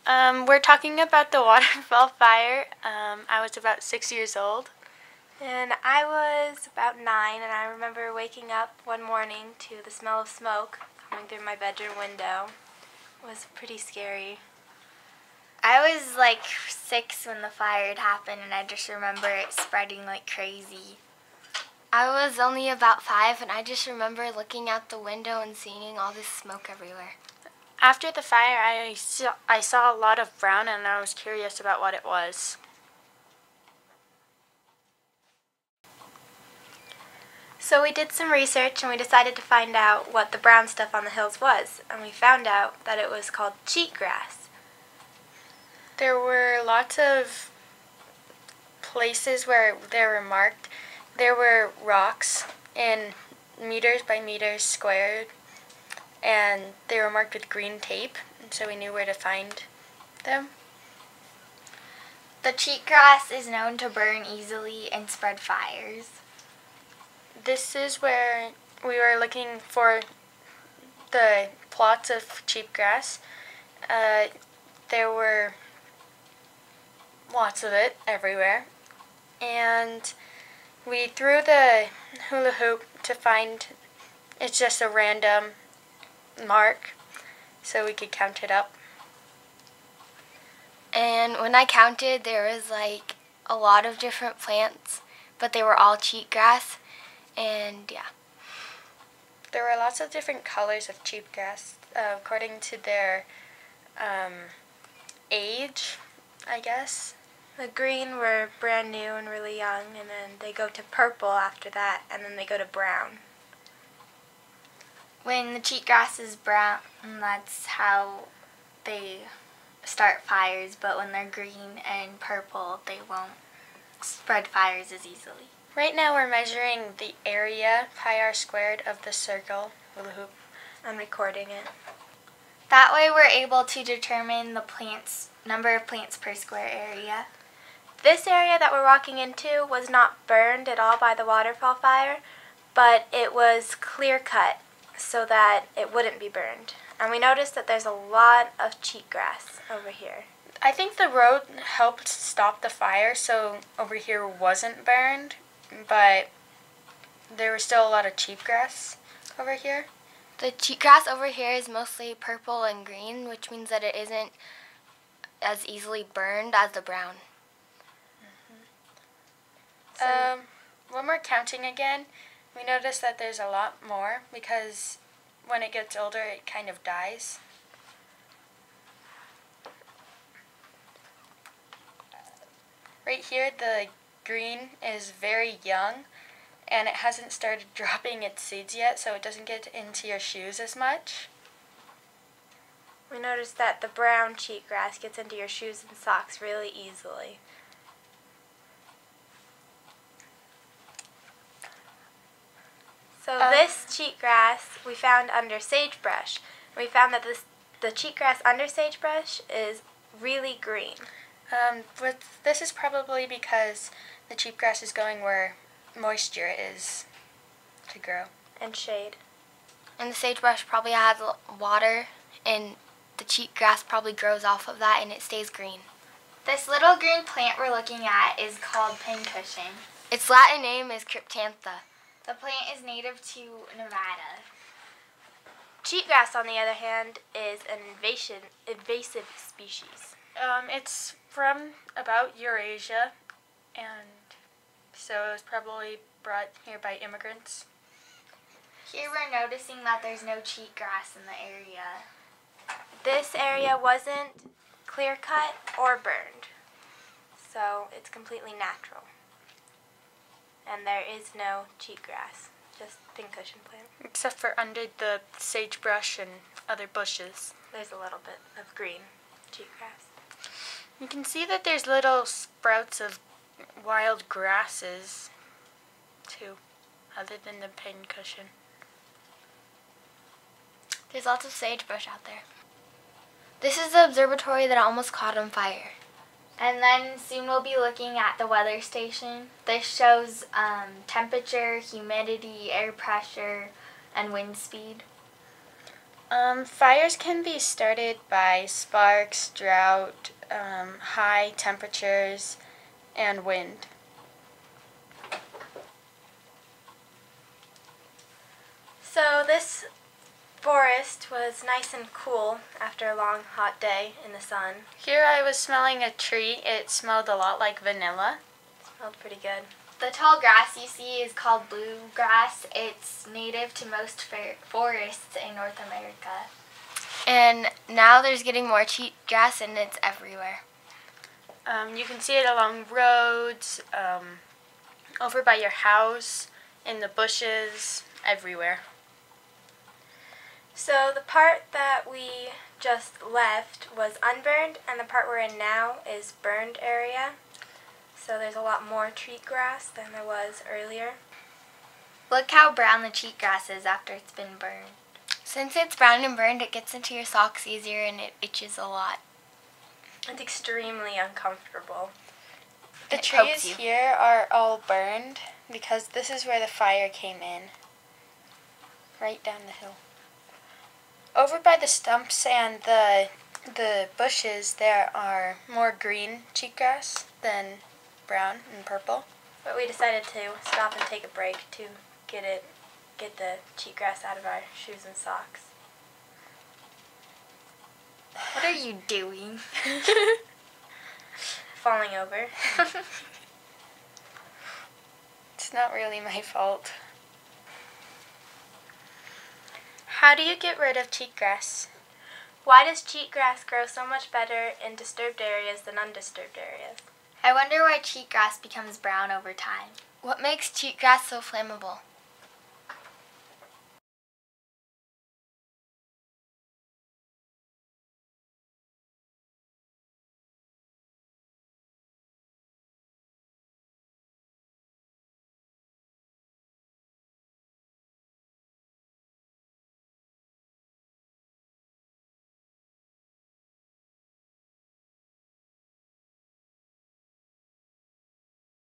We're talking about the waterfall fire. I was about 6 years old. And I was about 9, and I remember waking up one morning to the smell of smoke coming through my bedroom window. It was pretty scary. I was like 6 when the fire had happened, and I just remember it spreading like crazy. I was only about 5, and I just remember looking out the window and seeing all this smoke everywhere. After the fire, I saw a lot of brown, and I was curious about what it was. So we did some research, and we decided to find out what the brown stuff on the hills was. And we found out that it was called cheatgrass. There were lots of places where they were marked. There were rocks in meters by meters squared, and they were marked with green tape, and so we knew where to find them. The cheatgrass is known to burn easily and spread fires. This is where we were looking for the plots of cheatgrass. There were lots of it everywhere, and we threw the hula hoop to find it's just a random mark so we could count it up. And when I counted, there was like a lot of different plants, but they were all cheatgrass, and yeah. There were lots of different colors of cheatgrass according to their age, I guess. The green were brand new and really young, and then they go to purple after that, and then they go to brown. When the cheatgrass is brown, that's how they start fires, but when they're green and purple, they won't spread fires as easily. Right now we're measuring the area, pi r squared, of the circle hula hoop. I'm recording it. That way we're able to determine the number of plants per square area. This area that we're walking into was not burned at all by the waterfall fire, but it was clear cut so that it wouldn't be burned. And we noticed that there's a lot of cheatgrass over here. I think the road helped stop the fire, so over here wasn't burned, but there was still a lot of cheatgrass over here. The cheatgrass over here is mostly purple and green, which means that it isn't as easily burned as the brown. When we're counting again, we notice that there's a lot more because when it gets older, it kind of dies. Right here, the green is very young, and it hasn't started dropping its seeds yet, so it doesn't get into your shoes as much. We noticed that the brown cheatgrass gets into your shoes and socks really easily. So this cheatgrass we found under sagebrush. We found that the cheatgrass under sagebrush is really green. But this is probably because the cheatgrass is going where moisture is to grow. And shade. And the sagebrush probably has water, and the cheatgrass probably grows off of that, and it stays green. This little green plant we're looking at is called pincushion. Its Latin name is Cryptantha. The plant is native to Nevada. Cheatgrass, on the other hand, is an invasive species. It's from about Eurasia, and so it was probably brought here by immigrants. Here we're noticing that there's no cheatgrass in the area. This area wasn't clear-cut or burned, so it's completely natural. And there is no cheatgrass, just pincushion plant. Except for under the sagebrush and other bushes. There's a little bit of green cheatgrass. You can see that there's little sprouts of wild grasses, too, other than the pincushion. There's lots of sagebrush out there. This is the observatory that almost caught on fire. And then soon we'll be looking at the weather station. This shows temperature, humidity, air pressure, and wind speed. Fires can be started by sparks, drought, high temperatures, and wind. So this forest was nice and cool after a long hot day in the sun. Here I was smelling a tree. It smelled a lot like vanilla. Smelled pretty good. The tall grass you see is called bluegrass. It's native to most forests in North America. And now there's getting more cheatgrass and it's everywhere. You can see it along roads, over by your house, in the bushes, everywhere. So the part that we just left was unburned, and the part we're in now is burned area. So there's a lot more cheatgrass than there was earlier. Look how brown the cheatgrass is after it's been burned. Since it's brown and burned, it gets into your socks easier and it itches a lot. It's extremely uncomfortable. The It trees pokes you. here are all burned because this is where the fire came in. Right down the hill. Over by the stumps and the bushes, there are more green cheatgrass than brown and purple. But we decided to stop and take a break to get the cheatgrass out of our shoes and socks. What are you doing? Falling over. It's not really my fault. How do you get rid of cheatgrass? Why does cheatgrass grow so much better in disturbed areas than undisturbed areas? I wonder why cheatgrass becomes brown over time. What makes cheatgrass so flammable?